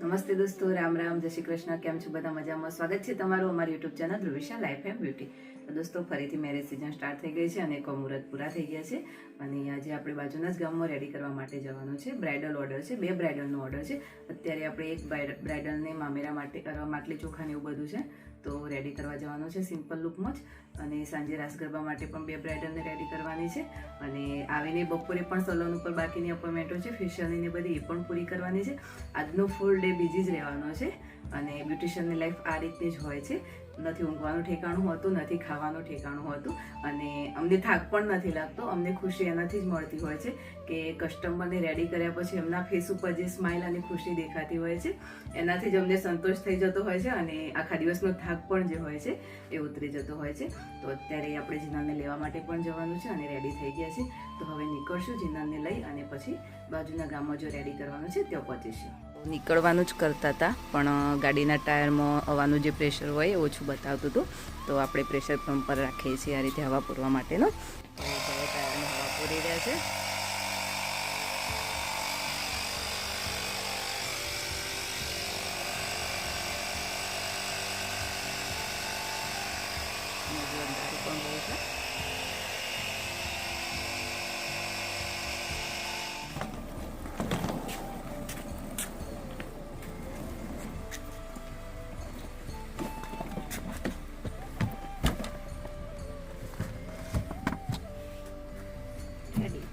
નમસ્તે દોસ્તો, રામ રામ, જય શ્રી કૃષ્ણ. કેમ છો બધા? મજામાં? સ્વાગત છે તમારું અમારી YouTube channel Dhruvisha life and beauty. તો દોસ્તો, ફરીથી મેરેજ સિઝન સ્ટાર્ટ થઈ ગઈ છે અને મુહૂર્ત પૂરા થઈ ગયા છે અને આજે આપણે બાજુના જ ગામમાં રેડી કરવા માટે જવાનું છે. બ્રાઇડલ ઓર્ડર છે, 2 બ્રાઇડલનો ઓર્ડર છે. અત્યારે આપણે એક બ્રાઇડલને મામેરા માટે માટલી ચોખા ને એવું બધું છે તો રેડી કરવા જવાનું છે સિમ્પલ લુકમાં જ. અને સાંજે રાસ ગરબા માટે પણ 2 બ્રાઇડલને રેડી કરવાની છે અને આવીને બપોરે પણ સલોન ઉપર બાકીની અપોઇન્ટમેન્ટો છે ફેશિયલની ને બધી એ પણ પૂરી કરવાની છે. આજનો ફૂલ ડે બીજી જ રહેવાનો છે અને બ્યુટિશિયનની લાઈફ આ રીતની જ હોય છે. નથી ઊંઘવાનું ઠેકાણું હોતું, નથી ખાવાનું ઠેકાણું હોતું અને અમને થાક પણ નથી લાગતો. અમને ખુશી એનાથી જ મળતી હોય છે કે કસ્ટમરને રેડી કર્યા પછી એમના ફેસ ઉપર જે સ્માઇલ અને ખુશી દેખાતી હોય છે એનાથી જ અમને સંતોષ થઈ જતો હોય છે અને આખા દિવસનો થાક પણ જે હોય છે એ ઉતરી જતો હોય છે. તો અત્યારે આપણે જીનાને લેવા માટે પણ જવાનું છે અને રેડી થઈ ગયા છે. તો હવે નીકળશું જીનાને લઈ અને પછી બાજુના ગામમાં જો રેડી કરવાનું છે ત્યાં પહોંચીશું. નીકળવાનું જ કરતા હતા પણ ગાડીના ટાયરમાં હવાનું જે પ્રેશર હોય એ ઓછું બતાવતું હતું તો આપણે પ્રેશર પંપ પર રાખીએ છીએ આ રીતે હવા પૂરવા માટેનો. ટાયરમાં હવા પૂરી રહ્યા છે. પણ બહુ છે.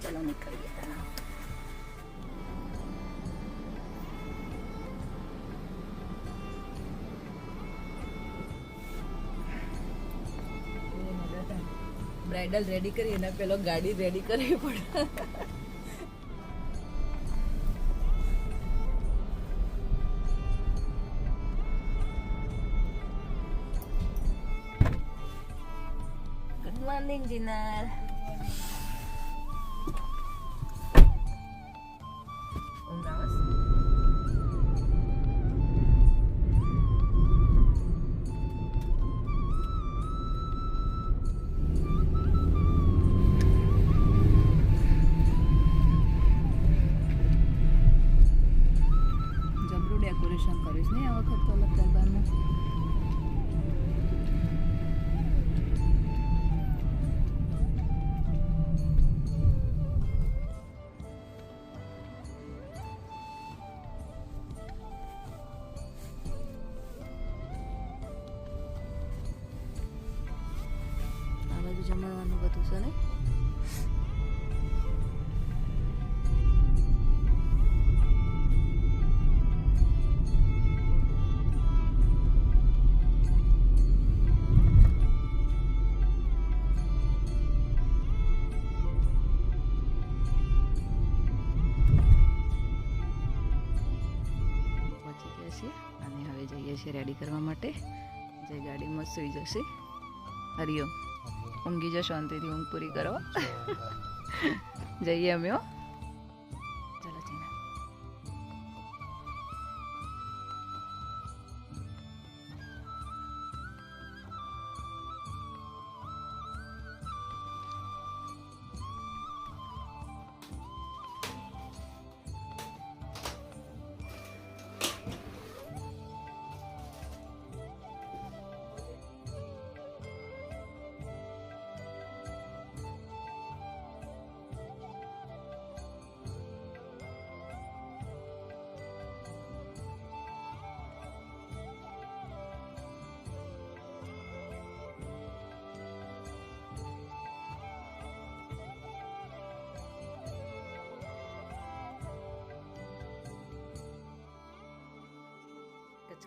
ચલો નીકળીએ. બ્રાઇડલ રેડી કરી એના પેલો ગાડી રેડી કરવી પડે. Good morning જીનાર. ડેકોરેશન કરીશ ને આ વખત તો ગરબાનું. આ બાજુ જમવાનું બધું છે ને. અને હવે જઈએ છીએ રેડી કરવા માટે. જે ગાડીમાં સુઈ જશે. હરિયો ઊંઘી જાઓ, શાંતિથી ઊંઘ પૂરી કરો. જઈએ અમે. ચલો જીના.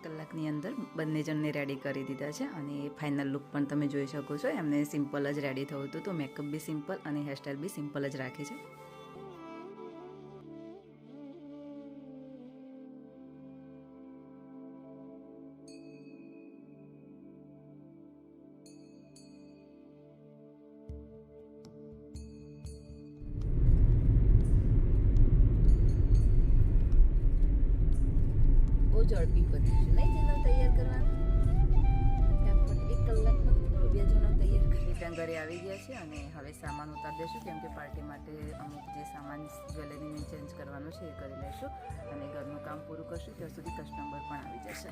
કલાકની અંદર બંને જણને રેડી કરી દીધા છે અને ફાઇનલ લુક પણ તમે જોઈ શકો છો. એમને સિમ્પલ જ રેડી થયું હતું તો મેકઅપ બી સિમ્પલ અને હેરસ્ટાઈલ બી સિમ્પલ જ રાખી છે. ઝડપી પતી છે નહીં જેના તૈયાર કરવાનું. 1 કલાકમાં થોડું રિટર્ન ઘરે આવી ગયા છે અને હવે સામાન ઉતારી દઈશું, કેમ કે પાર્ટી માટે અમુક જે સામાન જ્વેલરીને ચેન્જ કરવાનું છે એ કરી લઈશું અને ઘરનું કામ પૂરું કરશું ત્યાં સુધી કસ્ટમર પણ આવી જશે.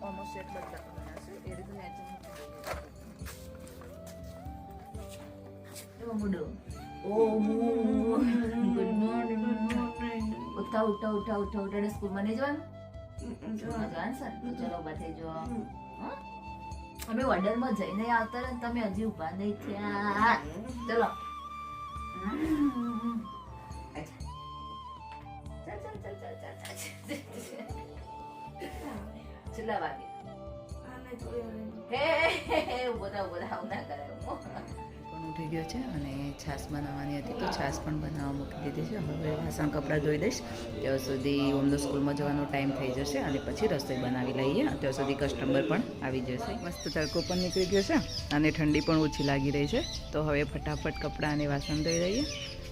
ઓલમોસ્ટ સેટ બધા બનાવશે એ રીતે મેચિંગ. Good morning. ઉઠા સ્કૂલમાં નહીં જવાનું? જવાનું સર તો ચલો ઉભા થઈ જાઓ. અમે ઓર્ડરમાં જઈને આવતા રહે તમે હજી ઉભા નહીં થયા. ચલો છેલ્લા વાગે ઉભો થાવ ના કરાય. પણ ઉઠી ગયો છે અને છાશ બનાવવાની હતી તો છાશ પણ બનાવવા મૂકી દીધી છે. હવે વાસણ કપડાં ધોઈ દઈશ ત્યાં સુધી ઓમનો સ્કૂલમાં જવાનો ટાઈમ થઈ જશે અને પછી રસોઈ બનાવી લઈએ. ત્યાં સુધી કસ્ટમર પણ આવી જશે. મસ્ત તડકો પણ નીકળી ગયો છે અને ઠંડી પણ ઓછી લાગી રહી છે. તો હવે ફટાફટ કપડાં અને વાસણ ધોઈ દઈએ.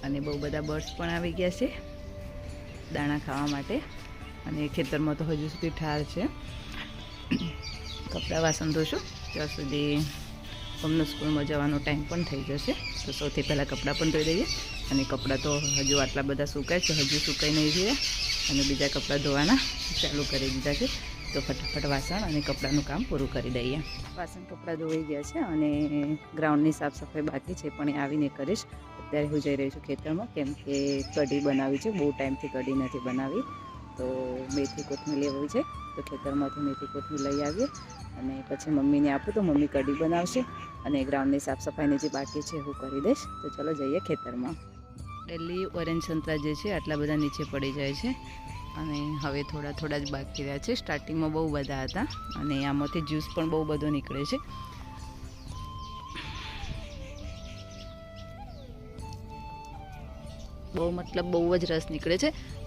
અને બહુ બધા બર્ડ્સ પણ આવી ગયા છે દાણા ખાવા માટે અને ખેતરમાં તો હજુ સુધી ઠાર છે. કપડાં વાસણ ધોશું ત્યાં સુધી અમને સ્કૂલમાં જવાનો ટાઈમ પણ થઈ જશે. તો સૌથી પહેલાં કપડાં પણ ધોઈ દઈએ અને કપડાં તો હજુ આટલા બધા સુકાય છે, હજુ સુકાઈ નહીં રહ્યા અને બીજા કપડાં ધોવાના ચાલુ કરી દીધા છે. તો ફટાફટ વાસણ અને કપડાંનું કામ પૂરું કરી દઈએ. વાસણ કપડાં ધોઈ ગયા છે અને ગ્રાઉન્ડની સાફ સફાઈ બાકી છે પણ એ આવીને કરીશ. અત્યારે હું જઈ રહી છું ખેતરમાં, કેમ કે કઢી બનાવી છે. બહુ ટાઈમથી કઢી નથી બનાવી તો મેથી કોથમીર લેવી છે. તો ખેતરમાંથી મેથી કોથમીર લઈ આવીએ અને પછી મમ્મીને આપું તો મમ્મી કઢી બનાવશે અને ગ્રાઉન્ડની સાફ સફાઈની જે બાકી છે હું કરી દઈશ. તો ચલો જઈએ ખેતરમાં. ડેલી ઓરેન્જ સંતરા જે છે આટલા બધા નીચે પડી જાય છે અને હવે થોડા જ બાકી રહ્યા છે. સ્ટાર્ટિંગમાં બહુ બધા હતા અને આમાંથી જ્યુસ પણ બહુ બધો નીકળે છે. બહુ જ રસ નીકળે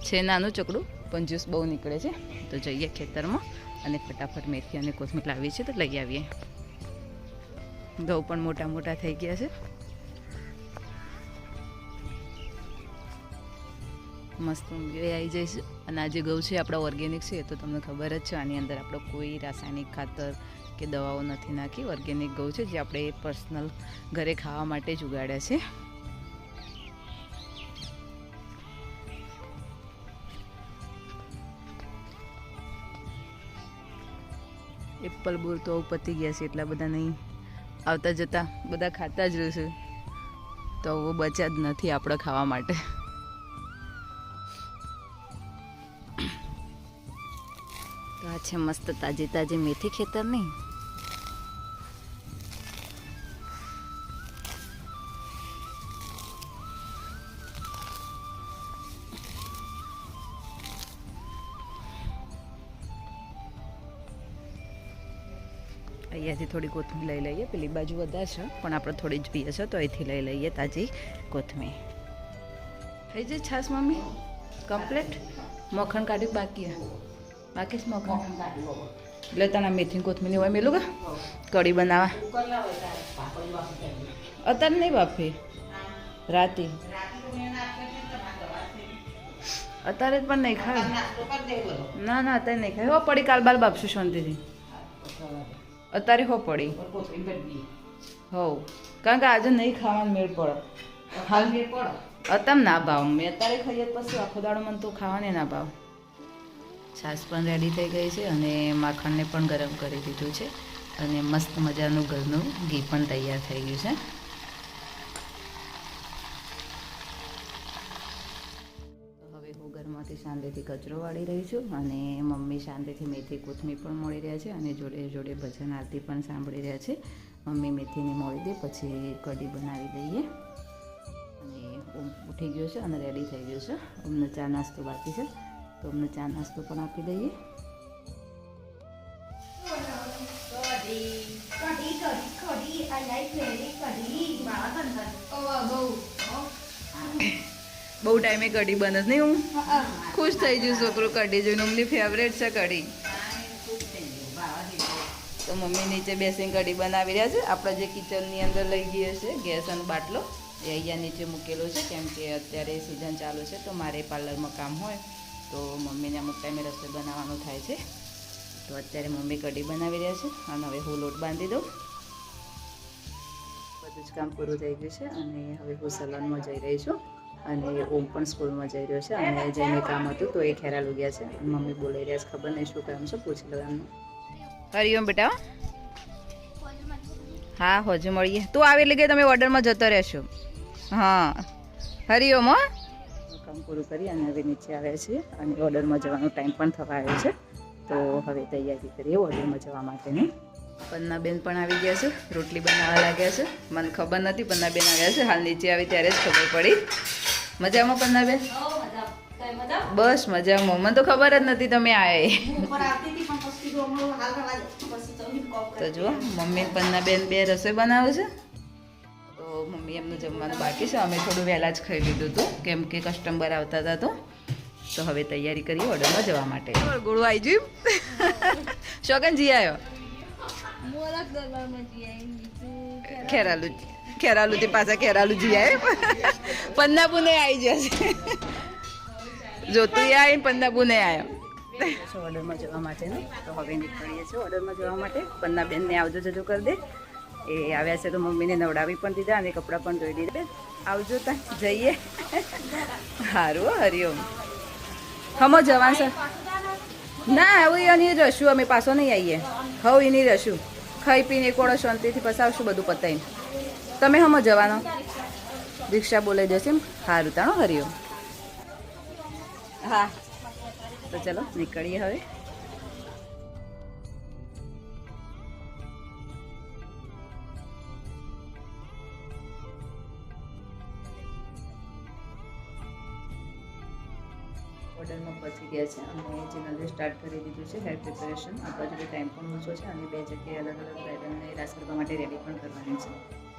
છે નાનું ચકડું પણ જ્યુસ બહુ નીકળે છે. તો જઈએ ખેતરમાં અને ફટાફટ મેથી અને કોથમીર લાવીએ છીએ તો લઈ આવીએ. ઘઉં પણ મોટા થઈ ગયા છે. મસ્ત ઊંઘી આવી જઈશું. અને આ જે ઘઉં છે આપણા ઓર્ગેનિક છે એ તો તમને ખબર જ છે. આની અંદર આપણો કોઈ રાસાયણિક ખાતર કે દવાઓ નથી નાખી. ઓર્ગેનિક ઘઉં છે જે આપણે પર્સનલ ઘરે ખાવા માટે જ ઉગાડ્યા છે. એપલ બોર તો પતી ગયા છે, એટલા બધા નહીં. આવતા જતા બધા ખાતા જ રહેશે તો બચ્યા જ નથી આપણે ખાવા માટે. તો આ છે મસ્ત તાજી મેથી ખેતરની. અહીંયાથી થોડી કોથમીર લઈ લઈએ. પેલી બાજુ વધારે છે પણ આપણે થોડી જ પીએ છે તો અહીંથી લઈ લઈએ તાજી કોથમીર. થઈ જાય છાશ મમ્મી કમ્પ્લીટ? મખણ કાઢ્યું બાકી છે મખણ એટલે તને મેથી કોથમીર હોય મેલું કે કઢી બનાવવા અત્યારે નહીં બાફી રાતે અત્યારે પણ નહીં ખાય. ના અત્યારે નહીં ખાય. હો પડી કાલ બાર બાપશું શાંતિથી. અત્યારે હો પડી હો કારણ કે આજે નહીં ખાવાનું મેળ પડે. હાલ અત્યારે ના ભાવ. મેં અત્યારે ખાઈએ પછી આખો દાડો મને તો ખાવાને ના ભાવ. છાશ પણ રેડી થઈ ગઈ છે અને માખણને પણ ગરમ કરી દીધું છે અને મસ્ત મજાનું ઘરનું ઘી પણ તૈયાર થઈ ગયું છે. હવે હું ઘરમાંથી શાંતિથી કચરો વાળી રહી છું અને મમ્મી શાંતિથી મેથી કોથમીર પણ મળી રહ્યા છે અને જોડે ભજન આરતી પણ સાંભળી રહ્યા છે. મમ્મી મેથીને મળી દે પછી કઢી બનાવી દઈએ. અને ઉઠી ગયો છે અને રેડી થઈ ગયો છે. અમને ચા નાસ્તો બાકી છે તો અમને ચા નાસ્તો પણ આપી દઈએ. બહુ ટાઈમે કઢી બને નહીં. હું ખુશ થઈ જઉં છોકરો કઢી જોઈને. મમ્મી ફેવરેટ છે કઢી. તો મમ્મી નીચે બેસીને કઢી બનાવી રહ્યા છે. આપણે જે કિચનની અંદર લઈ ગઈએ છે ગેસ અને બાટલો એ અહીંયા નીચે મૂકેલો છે કેમ કે અત્યારે સિઝન ચાલુ છે તો મારે પાર્લરમાં કામ હોય તો મમ્મીને અમુક ટાઈમે રસોઈ બનાવવાનું થાય છે. તો અત્યારે મમ્મી કઢી બનાવી રહ્યા છે અને હવે હું લોટ બાંધી દઉં. બધું જ કામ પૂરું થઈ ગયું છે અને હવે હું સલૂનમાં જઈ રહી છું અને ઓમ પણ સ્કૂલમાં જઈ રહ્યો છે અને જેને કામ હતું તો એ ખેરાલુ ગયા છે. મમ્મી બોલાઈ રહ્યા છે, ખબર નહીં શું કામ છે, પૂછી લો એમને. હરિઓમ બેટા. હા હજુ મળીએ. તું આવે એટલે કે તમે ઓર્ડરમાં જતો રહેશો. હા હરિઓમ. હો કામ પૂરું કરી અને હવે નીચે આવ્યા છીએ અને ઓર્ડરમાં જવાનો ટાઈમ પણ થવા આવ્યો છે. તો હવે તૈયારી કરીએ ઓર્ડરમાં જવા માટેની. પન્નાબેન પણ આવી ગયા છે, રોટલી બનાવવા લાગ્યા છે. મને ખબર નથી પન્નાબેન આવ્યા છે, હાલ નીચે આવી ત્યારે જ ખબર પડી. મજામાં પન્નાબેન? બસ મજામાં. મને તો ખબર જ નથી તમે આવ્યા. તો જુઓ મમ્મી પન્નાબેન બે રસોઈ બનાવે છે. તો મમ્મી એમનું જમવાનું બાકી છે. અમે થોડું વહેલા જ ખાઈ લીધું હતું કેમ કે કસ્ટમર આવતા હતા. તો હવે તૈયારી કરીએ ઓર્ડરમાં જવા માટે. ગોળું આવી ગયું. શોગનજી આવ્યો. ખેરાલુથી પાછા ખેરાલુજી આવે. પન્નાપુને આવી જશે. જોતું આવીને પન્નાપુને આવ્યો ઓર્ડરમાં જવા માટે ને. તો હવે નીકળીએ છીએ ઓર્ડરમાં જવા માટે. પન્નાબેનને આવજો જજો કરી દે. એ આવ્યા છે તો મમ્મીને નવડાવી પણ દીધા અને કપડાં પણ ધોઈ દીધા. આવજો તા જઈએ. સારું હરિઓમ. હમો જવા છે ના હવે એની રશું અમે પાછો નહીં આવીએ. હવે એની રશું ખાઈ પીને એક ઓળો શાંતિથી પસાવશું બધું પતાવીને. તમે હમો જવાનો? રિક્ષા બોલાઈ જશે એમ? સારું તાણો હરિઓમ. હા તો ચલો નીકળીએ હવે. ઓર્ડરમાં પહોંચી ગયા છે અને ચેનલ સ્ટાર્ટ કરી દીધું છે હેર પ્રિપેરેશન. આ બાજુ ટાઈમ પણ ઓછો છે અને બે જગ્યાએ અલગ અલગ બ્રાઇડલને રાસ કરવા માટે રેડી પણ કરવાની છે.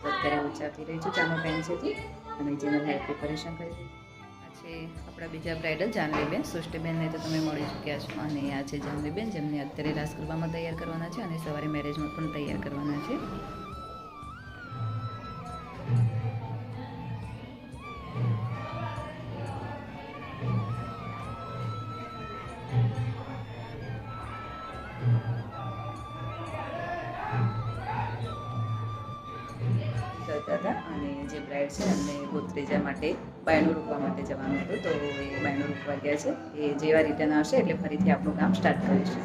તો અત્યારે હું ચા પી રહી છું, ચાનો ટાઈમ છે અને ચેનલ હેર પ્રિપેરેશન કરી દીધું. આ છે આપણા બીજા બ્રાઇડલ જાનવીબેન. સૃષ્ટિબેનને તો તમે મળી ચૂક્યા છો અને આ છે જાનવીબેન જેમને અત્યારે રાસ કરવામાં તૈયાર કરવાના છે અને સવારે મેરેજમાં પણ તૈયાર કરવાના છે. અને જે બ્રાઇડ છે એમને ગોત્રીજા માટે બાયણું રૂપવા માટે જવાનું હતું. તો એ બાયણું રૂપવા ગયા છે. એ જેવા રિટર્ન આવશે એટલે ફરીથી આપણું કામ સ્ટાર્ટ કરીશું.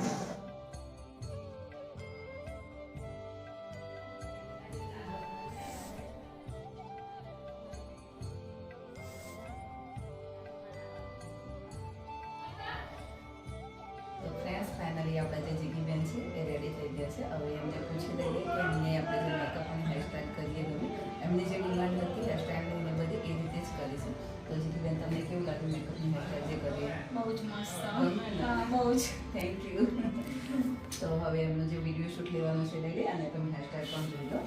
તો ફ્રેન્ડ્સ ફાઇનલી આપણા જે જીગીબેન છે એ રેડી થઈ ગયા છે. હવે એમને પૂછી લઈએ કે એમને આપણે જે મેકઅપ અને હેરસ્ટાઈલ કરીએ ગમે એમની જે ડિમાન્ડ હતી હેરસ્ટાઈલની ને બધી એ રીતે જ કરીશું. તો જીગીબેન તમને કેવું લાગ્યું મેકઅપની હેરસ્ટાઈલ જે કરીએ? બહુ જ મસ્ત. બહુ જ થેન્ક યુ. તો હવે એમનો જે વિડીયો શૂટ લેવાનો છે લઈ લે અને તમે હેરસ્ટાઈલ પણ જોઈ લો.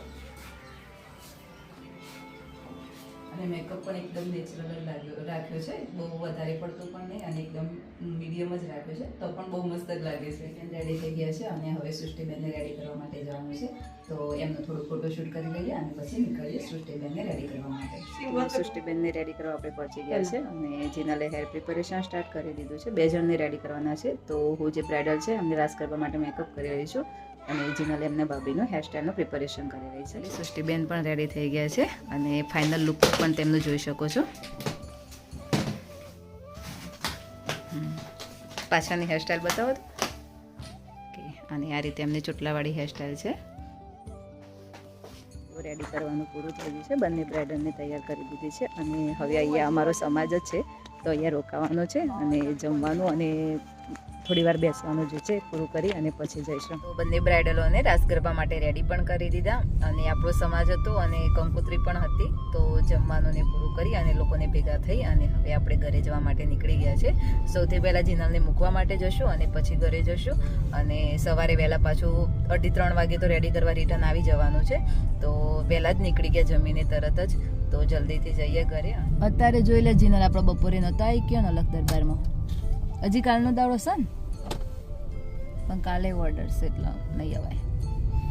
અને મેકઅપ પણ એકદમ નેચરલ રાખ્યો છે, બહુ વધારે પડતું પણ નહીં અને એકદમ મીડિયમ જ રાખ્યો છે. તો પણ બહુ મસ્ત જ લાગે છે. રેડી થઈ ગયા છે અને હવે સૃષ્ટિબેનને રેડી કરવા માટે જવાનું છે. તો એમનું થોડું ફોટોશૂટ કરી લઈએ અને પછી નીકળીએ સૃષ્ટિબેનને રેડી કરવા માટે. સૃષ્ટિબેનને રેડી કરવા આપણે પહોંચી ગયા છે અને જીનાલે હેર પ્રિપેરેશન સ્ટાર્ટ કરી દીધું છે. બે જણને રેડી કરવાના છે. તો હું જે બ્રાઇડલ છે એમને રાસ કરવા માટે મેકઅપ કરી રહી છું અને જીનાલે એમને ભાભીનું હેરસ્ટાઈલનું પ્રિપેરેશન કરી રહી છે. સૃષ્ટિબેન પણ રેડી થઈ ગયા છે અને ફાઇનલ લુક પણ તેમનું જોઈ શકો છો. પાછળની હેરસ્ટાઈલ બતાવો તો. ઓકે અને આ રીતે એમની ચોટલાવાળી હેરસ્ટાઈલ છે. રેડી કરવાનું પૂરું થઈ ગયું છે. બંને બ્રાઇડલને તૈયાર કરી દીધી છે અને હવે અહીંયા અમારો સમાજ જ છે તો અહીંયા રોકાવાનો છે અને જમવાનું અને થોડી વાર બેસવાનું જે છે પૂરું કરી અને પછી જઈશું. તો બંને બ્રાઇડલોને રાસ ગરબા માટે રેડી પણ કરી દીધા અને આપણો સમાજ હતો અને કંકોત્રી પણ હતી. તો જમવાનું ને પૂરું કરી અને લોકોને ભેગા થઈ અને હવે આપણે ઘરે જવા માટે નીકળી ગયા છે. સૌથી પહેલાં જીનલને મૂકવા માટે જશું અને પછી ઘરે જશું અને સવારે વહેલા પાછું 2:30 વાગે તો રેડી કરવા રિટર્ન આવી જવાનું છે. તો વહેલા જ નીકળી ગયા જમીને તરત જ. તો જલ્દીથી જઈએ ઘરે. અત્યારે જોઈ લે જીનલ આપણો બપોરે નહોતા આવી ગયો ને અલગ દરબારમાં. હજી કાલનો દાડો છે ને પણ કાલે ઓર્ડર છે એટલે નહીં અવાય.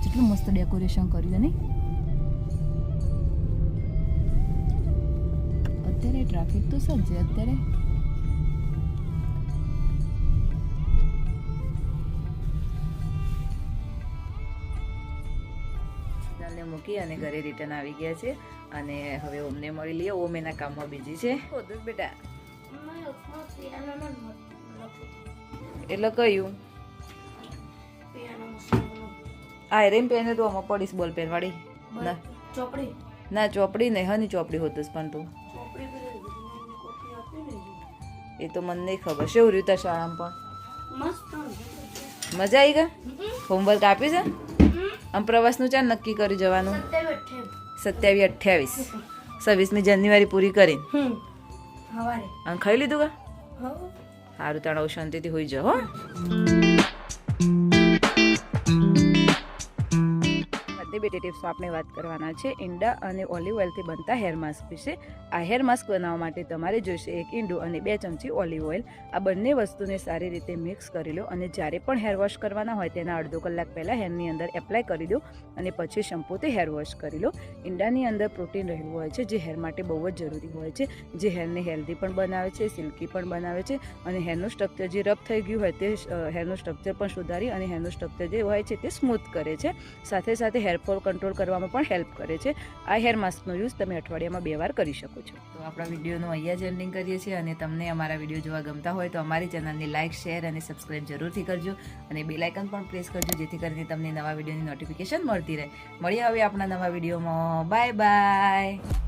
જેટલું મસ્ત ડેકોરેશન કર્યું નહીં. અત્યારે ટ્રાફિક તો સજ્જે અત્યારે મૂકી અને ઘરે રિટર્ન આવી ગયા છે અને હવે ઓમને મળી લઈએ. ઓમ એના કામમાં બીજી છે. હોતું બેટા એટલે કયું આ રેમ પેને તો આમાં પડીશ બોલ પેન વાળી ના ચોપડી ના ચોપડી નહીં હની ચોપડી હોતું પણ તું એ તો મને નહીં ખબર. શું રહ્યું તાર શાળામાં પણ મજા આવી ગયા? હોમવર્ક આપ્યું છે? આમ પ્રવાસનું ચાલ નક્કી કરી જવાનું 27, 28, 26મી જાન્યુઆરી પૂરી કરીને અને ખાઈ લીધું કા? સારું તાણ શાંતિથી હોઈ જાઓ. હો બેટી ટિપ્સમાં આપણે વાત કરવાના છે ઈંડા અને ઓલિવ ઓઇલથી બનતા હેર માસ્ક વિશે. આ હેર માસ્ક બનાવવા માટે તમારે જોઈશે 1 ઈંડું અને 2 ચમચી ઓલિવ ઓઇલ. આ બંને વસ્તુને સારી રીતે મિક્સ કરી લો અને જ્યારે પણ હેર વોશ કરવાના હોય તેના અડધો કલાક પહેલાં હેરની અંદર એપ્લાય કરી દો અને પછી શેમ્પૂથી હેર વોશ કરી લો. ઈંડાની અંદર પ્રોટીન રહેલું હોય છે જે હેર માટે બહુ જ જરૂરી હોય છે, જે હેરને હેલ્ધી પણ બનાવે છે, સિલ્કી પણ બનાવે છે અને હેરનું સ્ટ્રક્ચર જે રફ થઈ ગયું હોય તે હેરનું સ્ટ્રક્ચર પણ સુધારી અને હેરનું સ્ટ્રક્ચર જે હોય છે તે સ્મૂથ કરે છે. સાથે સાથે હેરફોલ કંટ્રોલ કરવામાં પણ હેલ્પ કરે છે. આ હેર માસ્કનો યુઝ તમે અઠવાડિયામાં 2 વાર કરી શકો છો. તો આપણા વિડીયોનું અહીંયા જ એન્ડિંગ કરીએ છીએ અને તમને અમારા વિડીયો જોવા ગમતા હોય તો અમારી ચેનલને લાઇક, શેર અને સબસ્ક્રાઇબ જરૂરથી કરજો અને બેલ આઇકન પણ પ્રેસ કરજો જેથી કરીને તમને નવા વિડીયોની નોટિફિકેશન મળતી રહે. મળીએ હવે આપણા નવા વિડીયોમાં. Bye bye.